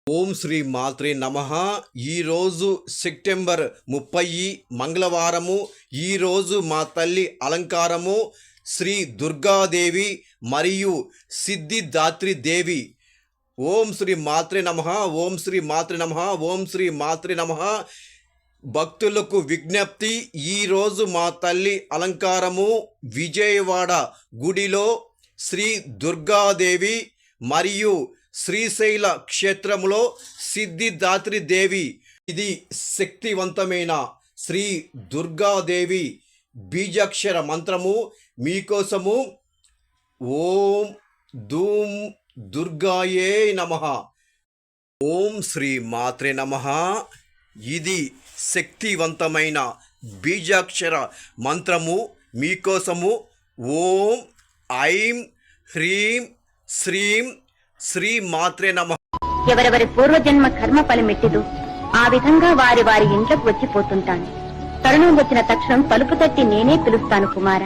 ఓం శ్రీ మాత్రే నమః. ఈరోజు సెప్టెంబర్ 30 మంగళవారము. ఈరోజు మా తల్లి అలంకారము శ్రీ దుర్గాదేవి మరియు సిద్ధిదాత్రి దేవి. ఓం శ్రీ మాత్రే నమః. ఓం శ్రీ మాత్రే నమః. ఓం శ్రీ మాత్రే నమః. భక్తులకు విజ్ఞప్తి, ఈరోజు మా తల్లి అలంకారము విజయవాడ గుడిలో శ్రీ దుర్గాదేవి మరియు శ్రీశైల క్షేత్రములో సిద్ధిదాత్రి దేవి. ఇది శక్తివంతమైన శ్రీ దుర్గాదేవి బీజాక్షర మంత్రము మీకోసము. ఓం ధూం దుర్గాయే నమః. ఓం శ్రీ మాత్రే నమః. ఇది శక్తివంతమైన బీజాక్షర మంత్రము మీకోసము. ఓం ఐం హ్రీం శ్రీం శ్రీ మాత్రే నమః. ఎవరెవరి పూర్వజన్మ కర్మ ఫలమెట్టిదో ఆ విధంగా వారి వారి ఇంట్లోకి వచ్చిపోతుంటాను. తరుణం వచ్చిన తక్షణం తలుపు తట్టి నేనే పిలుస్తాను కుమారా.